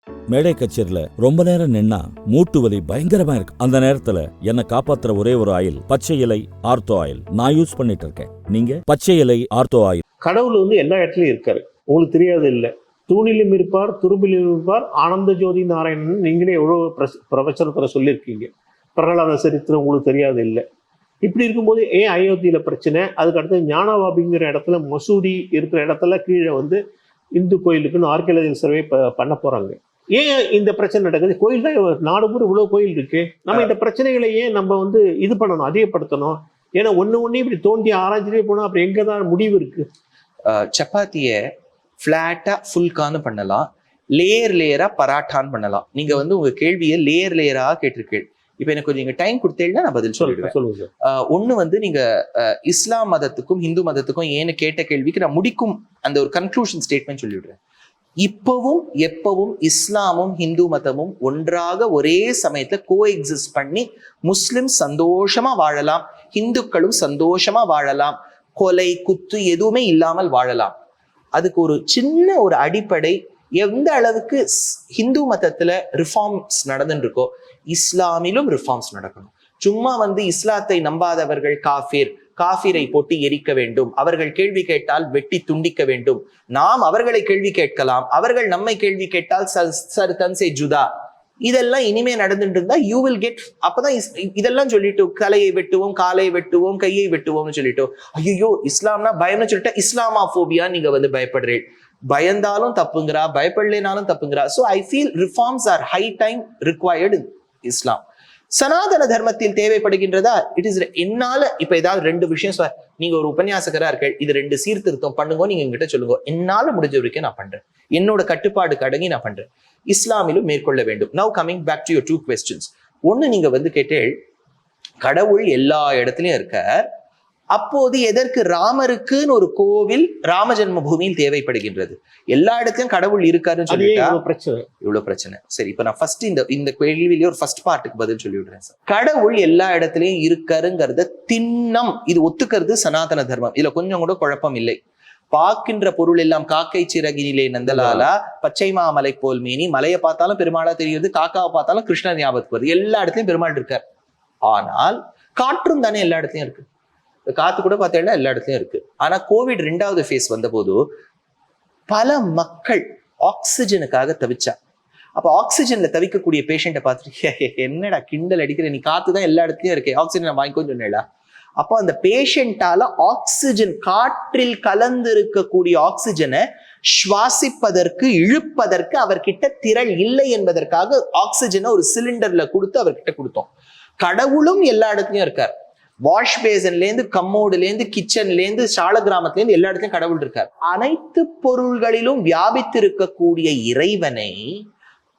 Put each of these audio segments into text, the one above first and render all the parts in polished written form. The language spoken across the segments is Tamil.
மேடை கச்சேரியில ரொம்ப நேரம் நின்னா மூட்டு வலி பயங்கரமா இருக்கு. அந்த நேரத்துல என்ன காப்பாத்துற ஒரே ஒரு ஆயில் பச்சை இலை ஆர்த்தோ ஆயில் நான் யூஸ் பண்ணிட்டு இருக்கேன். நீங்க பச்சை இலை ஆர்த்தோ ஆயில். கடவுள் எல்லா இடத்துலயும் இருக்காரு, உங்களுக்கு தெரியாது இல்லை. தூணிலும் இருப்பார், துரும்பிலும் இருப்பார், ஆனந்த ஜோதி நாராயணன் நீங்களே எவ்வளவு பிரவச்சனத்துல சொல்லியிருக்கீங்க. பிரகலாத சரித்திரம் உங்களுக்கு தெரியாது இல்லை. இப்படி இருக்கும்போது ஏன் அயோத்தியில பிரச்சனை? அதுக்கு அடுத்து ஞானவாபிங்கிற இடத்துல மசூதி இருக்கிற இடத்துல கீழே இந்து கோயிலுக்குன்னு ஆர்கியாலஜிக்கல் சர்வே பண்ண போறாங்க. ஏன் இந்த பிரச்சனை நடக்குது? கோயில் தான் நாடு பூரா இவ்வளவு கோயில் இருக்கு. நம்ம இந்த பிரச்சனைகளை ஏன் நம்ம இது பண்ணணும், அதிகப்படுத்தணும்? ஏன்னா ஒண்ணு இப்படி தோண்டி ஆராய்ச்சிட்டே போனா அப்புறம் எங்கதான் முடிவு இருக்கு? சப்பாத்திய ஃபிளாட்டா ஃபுல்கான்னு பண்ணலாம், லேயர் லேயரா பராட்டான்னு பண்ணலாம். நீங்க உங்க கேள்வியை லேயர் லேயரா கேட்டிருக்கேன். இப்ப எனக்கு கொஞ்சம் நீங்க டைம் கொடுத்தீங்கன்னா நான் பதில் சொல்லிடுவேன். ஒண்ணு நீங்க இஸ்லாம் மதத்துக்கும் இந்து மதத்துக்கும் ஏன்னு கேட்ட கேள்விக்கு நான் முடிக்கும் அந்த ஒரு கன்க்ளூஷன் ஸ்டேட்மெண்ட் சொல்லிவிடுறேன். இப்பவும் எப்பவும் இஸ்லாமும் இந்து மதமும் ஒன்றாக ஒரே சமயத்துல கோஎக்ஸிஸ்ட் பண்ணி முஸ்லிம் சந்தோஷமா வாழலாம், இந்துக்களும் சந்தோஷமா வாழலாம், கொலை குத்து எதுவுமே இல்லாமல் வாழலாம். அதுக்கு ஒரு சின்ன ஒரு அடிப்படை, எந்த அளவுக்கு ஹிந்து மதத்துல ரிஃபார்ம்ஸ் நடந்துட்டு இருக்கோ இஸ்லாமிலும் ரிஃபார்ம்ஸ் நடக்கணும். சும்மா இஸ்லாத்தை நம்பாதவர்கள் காஃபிரை போட்டு எரிக்க வேண்டும், அவர்கள் கேள்வி கேட்டால் வெட்டி துண்டிக்க வேண்டும், நாம் அவர்களை கேள்வி கேட்கலாம், அவர்கள் நம்மை கேள்வி கேட்டால் சர் தன்சே ஜுதா, இதெல்லாம் இனிமே நடந்துட்டு இருந்தா யூ வில் கெட். அப்பதான் இதெல்லாம் சொல்லிட்டு தலையை வெட்டுவோம், காலை வெட்டுவோம், கையை வெட்டுவோம்னு சொல்லிட்டு ஐயோ இஸ்லாம்னா பயம்னு சொல்லிட்டு இஸ்லாமாபோபியா நீங்க பயப்படுறேன். பயந்தாலும் தப்புங்கிறா, பயப்படலைனாலும் தப்புங்கிறா. So I feel reforms are high time required in Islam. சனாதன தர்மத்தில் தேவைப்படுகின்றதா? இட் இஸ் என்னால இப்ப ஏதாவது ரெண்டு விஷயம் நீங்க ஒரு உபன்யாசகரா இருக்க, இது ரெண்டு சீர்திருத்தம் பண்ணுங்க நீங்க என்கிட்ட சொல்லுங்க, என்னால முடிஞ்ச வரைக்கும் நான் பண்றேன், என்னோட கட்டுப்பாடு அடங்கி நான் பண்றேன். இஸ்லாமிலும் மேற்கொள்ள வேண்டும். Now coming back to your two questions. ஒண்ணு நீங்க கேட்டேள் கடவுள் எல்லா இடத்துலயும் இருக்க, அப்போது எதற்கு ராமருக்குன்னு ஒரு கோவில் ராம ஜென்ம பூமியில் தேவைப்படுகின்றது? எல்லா இடத்துலயும் கடவுள் இருக்காருன்னு சொல்லிட்டா இவ்வளவு பிரச்சனை. சரி, இப்ப நான் ஃபர்ஸ்ட் இந்த கேள்வியிலேயே ஒரு ஃபர்ஸ்ட் பார்ட்டுக்கு பதில் சொல்லி விடுறேன் சார். கடவுள் எல்லா இடத்துலயும் இருக்காருங்கிறத திண்ணம் இது ஒத்துக்கிறது சனாதன தர்மம். இதுல கொஞ்சம் கூட குழப்பம் இல்லை. பார்க்கின்ற பொருள் எல்லாம் காக்கை சிறகினிலே நந்தலாலா, பச்சை மாமலை போல் மீனி, மலையை பார்த்தாலும் பெருமாளா தெரியுது, காக்காவை பார்த்தாலும் கிருஷ்ணர் ஞாபகத்துக்கு வருது. எல்லா இடத்துலயும் பெருமாள் இருக்கார். ஆனால் காற்றும் தானே எல்லா இடத்துலயும் இருக்கு, காத்து கூட பார்த்தீங்கன்னா எல்லா இடத்துலயும் இருக்கு. ஆனா கோவிட் 2வது ஃபேஸ் வந்த போது பல மக்கள் ஆக்சிஜனுக்காக தவிச்சா. அப்ப ஆக்சிஜன்ல தவிக்கக்கூடிய பேஷண்ட்டை பார்த்துட்டு என்னடா கிண்டல் அடிக்கிற, நீ காத்துதான் எல்லா இடத்துலயும் இருக்கு, ஆக்சிஜன் வாங்கிக்கோன்னு சொன்னேடா. அப்போ அந்த பேஷண்டால ஆக்சிஜன், காற்றில் கலந்து இருக்கக்கூடிய ஆக்சிஜனை சுவாசிப்பதற்கு இழுப்பதற்கு அவர்கிட்ட திறள் இல்லை என்பதற்காக ஆக்சிஜனை ஒரு சிலிண்டர்ல கொடுத்து அவர்கிட்ட கொடுத்தோம். கடவுளும் எல்லா இடத்துலயும் இருக்கார். வாஷ் பேசன்ல இருந்து, கம்மோடுல இருந்து, கிச்சன்ல இருந்து, சால கிராமத்துல இருந்து எல்லா இடத்துலயும் கடவுள் இருக்கார். அனைத்து பொருள்களிலும் வியாபித்து இருக்கக்கூடிய இறைவனை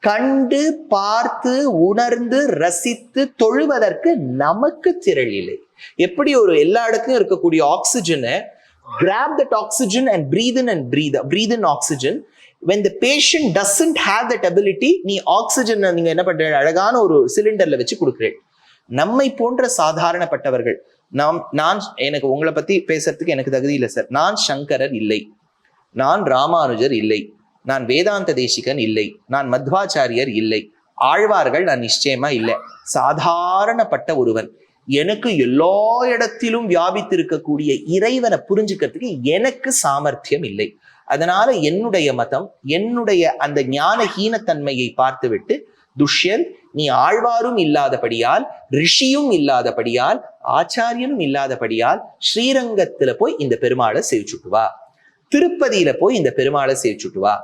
கண்டு பார்த்து உணர்ந்து ரசித்து தொழுவதற்கு நமக்கு திறள் இல்லை. எப்படி ஒரு எல்லா இடத்துலயும் இருக்கக்கூடிய ஆக்சிஜனை grab that oxygen and breathe in oxygen. When the patient doesn't have that ability, நீ ஆக்சிஜன் நீங்க என்ன பண்ற, அழகான ஒரு சிலிண்டர்ல வச்சு கொடுக்குறேன். நம்மை போன்ற சாதாரணப்பட்டவர்கள், நான் எனக்கு உங்களை பத்தி பேசுறதுக்கு எனக்கு தகுதி இல்லை சார். நான் சங்கரர் இல்லை, நான் ராமானுஜர் இல்லை, நான் வேதாந்த தேசிகன் இல்லை, நான் மத்வாச்சாரியர் இல்லை, ஆழ்வார்கள் நான் நிச்சயமா இல்லை. சாதாரணப்பட்ட ஒருவன். எனக்கு எல்லா இடத்திலும் வியாபித்திருக்கக்கூடிய இறைவனை புரிஞ்சுக்கிறதுக்கு எனக்கு சாமர்த்தியம் இல்லை. அதனால என்னுடைய மதம், என்னுடைய அந்த ஞான ஹீனத்தன்மையை பார்த்துவிட்டு, துஷ்யந்த் நீ ஆழ்வாரும் இல்லாதபடியால், ரிஷியும் இல்லாதபடியால், ஆச்சாரியனும் இல்லாதபடியால் ஸ்ரீரங்கத்துல போய் இந்த பெருமாளை சேவிச்சுட்டு வா, திருப்பதியில போய் இந்த பெருமாளை சேவிச்சுட்டு வா.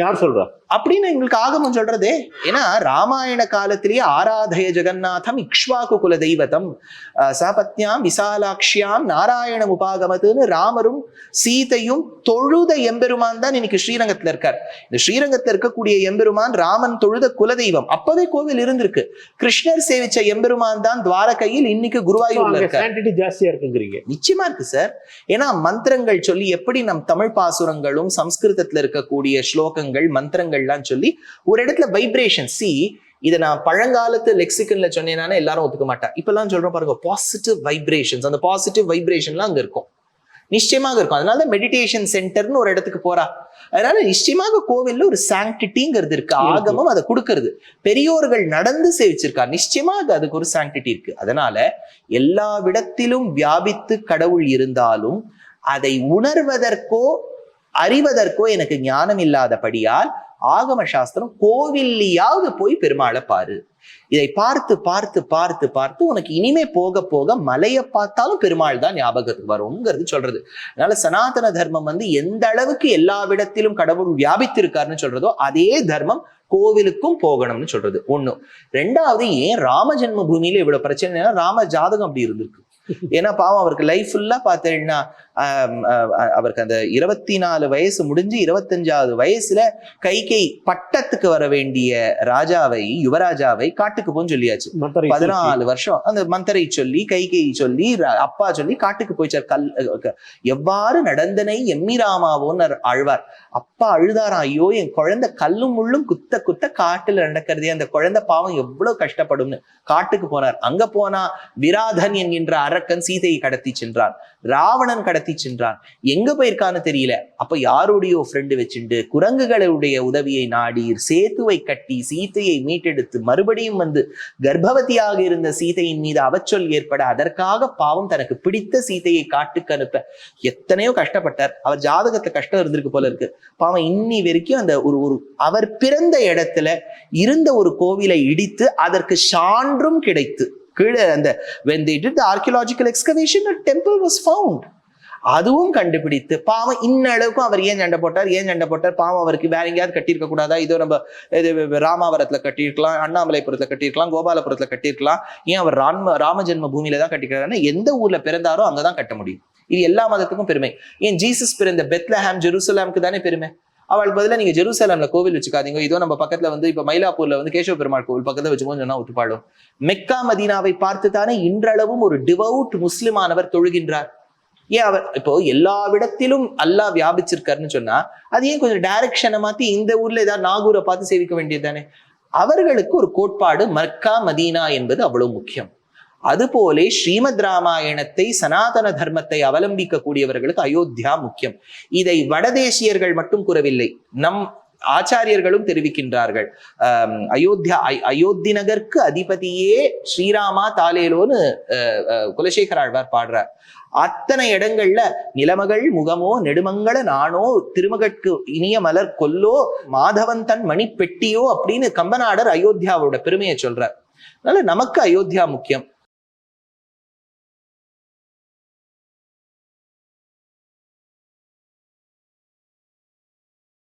யார் சொல்றா அப்படின்னு எங்களுக்கு ஆகமம் சொல்றதே. ஏன்னா ராமாயண காலத்திலேயே ஆராதய ஜெகநாதம் இக்ஷ்வாகு குல தெய்வதம் சபத்யாம் விசாலாட்சியாம் நாராயணம் உபாகமத்துன்னு ராமரும் சீதையும் தொழுத எம்பெருமான் தான் இன்னைக்கு ஸ்ரீரங்கத்துல இருக்கார். இந்த ஸ்ரீரங்கத்துல இருக்கக்கூடிய எம்பெருமான் ராமன் தொழுத குலதெய்வம். அப்பவே கோவில் இருந்திருக்கு. கிருஷ்ணர் சேவிச்ச எம்பெருமான் தான் துவாரகையில் இன்னைக்கு குருவாயூர்ல இருக்காரு. ஜாஸ்தியா இருக்குங்கிறீங்க? நிச்சயமா இருக்கு சார். ஏன்னா மந்திரங்கள் சொல்லி எப்படி நம் தமிழ் பாசுரங்களும் சம்ஸ்கிருதத்துல இருக்கக்கூடிய ஸ்லோகங்கள் மந்திரங்கள்லாம் சொல்லி ஒரு இடத்துல வைப்ரேஷன். இதை நான் பழங்காலத்து லெக்சிகன்ல சொன்னேன்னா எல்லாரும் ஒத்துக்க மாட்டா. இப்பெல்லாம் சொல்றோம் பாருங்க, பாசிட்டிவ் வைப்ரேஷன்ஸ். அந்த பாசிட்டிவ் வைப்ரேஷன்லாம் அங்க இருக்கும். நிச்சயமாக இருக்கும். அதனாலதான் மெடிடேஷன் சென்டர்னு ஒரு இடத்துக்கு போறா. அதனால நிச்சயமாக கோவில்ல ஒரு சாங்டிட்டிங்கிறது இருக்கு. ஆகமம் அதை கொடுக்கறது. பெரியோர்கள் நடந்து சேவிச்சிருக்கா, நிச்சயமாக அதுக்கு ஒரு சாங்டிட்டி இருக்கு. அதனால எல்லா விடத்திலும் வியாபித்து கடவுள் இருந்தாலும் அதை உணர்வதற்கோ அறிவதற்கோ எனக்கு ஞானம் இல்லாதபடியால் ஆகம சாஸ்திரம் கோவில்லையாவது போய் பெருமாளை பாரு. இதை பார்த்து பார்த்து பார்த்து பார்த்து உனக்கு இனிமே போக போக மலையை பார்த்தாலும் பெருமாள் தான் ஞாபகத்துக்கு வரும்ங்கிறது சொல்றது. அதனால சனாதன தர்மம் எந்த அளவுக்கு எல்லா விடத்திலும் கடவுள் வியாபித்திருக்காருன்னு சொல்றதோ அதே தர்மம் கோவிலுக்கும் போகணும்னு சொல்றது ஒண்ணு. ரெண்டாவது, ஏன் ராம ஜென்ம பூமியில இவ்வளவு பிரச்சனை, ராம ஜாதகம் அப்படி இருந்திருக்கு. ஏன்னா பாவம் அவருக்கு லைஃப் ஃபுல்லா பார்த்தேன்னா அவருக்கு அந்த 24 வயசு முடிஞ்சு 25வது வயசுல கைகை பட்டத்துக்கு வர வேண்டிய ராஜாவை, யுவராஜாவை காட்டுக்கு போன்னு சொல்லியாச்சு. 14 வருஷம் அந்த மந்தரை சொல்லி கைகை சொல்லி அப்பா சொல்லி காட்டுக்கு போயிச்சார். எவ்வாறு நடந்தனை எம்மி ராமாவோன்னு ஆழ்வார். அப்பா அழுதாராம், ஐயோ என் குழந்தை கல்லும் முள்ளும் குத்த குத்த காட்டுல நடக்கிறதே, அந்த குழந்தை பாவம் எவ்வளவு கஷ்டப்படும்னு காட்டுக்கு போனார். அங்க போனா விராதன் என்கின்ற அரக்கன் சீதையை கடத்தி சென்றான், ராவணன் கடத்தி சென்றான். எங்க போயிருக்கான்னு தெரியல. அப்ப யாருடைய ஃப்ரெண்டு வச்சுண்டு குரங்குகளுடைய உதவியை நாடி சேத்துவை கட்டி சீதையை மீட்டெடுத்து மறுபடியும் கர்ப்பவதியாக இருந்த சீதையின் மீது அவச்சொல் ஏற்பட அதற்காக பாவம் தனக்கு பிடித்த சீதையை காட்டுக்கு அனுப்ப எத்தனையோ கஷ்டப்பட்டார். அவர் ஜாதகத்துல கஷ்டம் இருந்திருக்கு போல இருக்கு. பாவம் இன்னி வரைக்கும் அந்த ஒரு அவர் பிறந்த இடத்துல இருந்த ஒரு கோவிலை இடித்து அதற்கு சான்றும் கிடைத்து கீழே அந்த when they did the archaeological excavation a temple was found. அதுவும் கண்டுபிடித்து பாவம் இன்னளவுக்கும் அவர் ஏன் சண்டை போட்டார் பாவம் அவருக்கு வேற எங்கேயாவது கட்டியிருக்க கூடாதா? இதோ நம்ம ராமாவரத்துல கட்டியிருக்கலாம், அண்ணாமலைபுரத்துல கட்டியிருக்கலாம், கோபாலபுரத்துல கட்டியிருக்கலாம். ஏன் அவர் ராம ஜென்ம பூமியில தான் கட்டிக்கிறாருன்னா எந்த ஊர்ல பிறந்தாரோ அங்கதான் கட்ட முடியும். இது எல்லா மதத்துக்கும் பெருமை. ஏன் ஜீசஸ் பிறந்த பெத்லஹாம் ஜெருசலேமுக்கு தானே பெருமை. அவளுக்கு பதிலாக நீங்க ஜெருசலேம்ல கோவில் வச்சுக்காதீங்க, இதோ நம்ம பக்கத்துல இப்ப மயிலாப்பூர்ல கேசவ பெருமாள் கோவில் பக்கத்துல வச்சுக்கோன்னு சொன்னா ஒத்துப்பாடும். மெக்கா மதீனாவை பார்த்து தானே இன்றளவும் ஒரு டிவோட் முஸ்லிமானவர் தொழுகின்றார். ஏன் அவர் இப்போ எல்லா விடத்திலும் அல்லாஹ் வியாபிச்சிருக்காருன்னு சொன்னா அது ஏன் கொஞ்சம் டைரக்ஷனை மாத்தி இந்த ஊர்ல ஏதாவது நாகூரை பார்த்து சேவிக்க வேண்டியது தானே? அவர்களுக்கு ஒரு கோட்பாடு மக்கா மதீனா என்பது அவ்வளவு முக்கியம். அதுபோலே ஸ்ரீமத் ராமாயணத்தை சனாதன தர்மத்தை அவலம்பிக்க கூடியவர்களுக்கு அயோத்தியா முக்கியம். இதை வடதேசியர்கள் மட்டும் கூறவில்லை, நம் ஆச்சாரியர்களும் தெரிவிக்கின்றார்கள். அயோத்தி நகருக்கு அதிபதியே ஸ்ரீராமா தாலேலோன்னு குலசேகர ஆழ்வார் பாடுறார். அத்தனை இடங்கள்ல நிலமகள் முகமோ நெடுமங்கள நானோ திருமகற்கு இனிய மலர் கொல்லோ மாதவன் தன் மணி பெட்டியோ அப்படின்னு கம்பநாடர் அயோத்தியாவோட பெருமையை சொல்றார். அதனால நமக்கு அயோத்தியா முக்கியம்.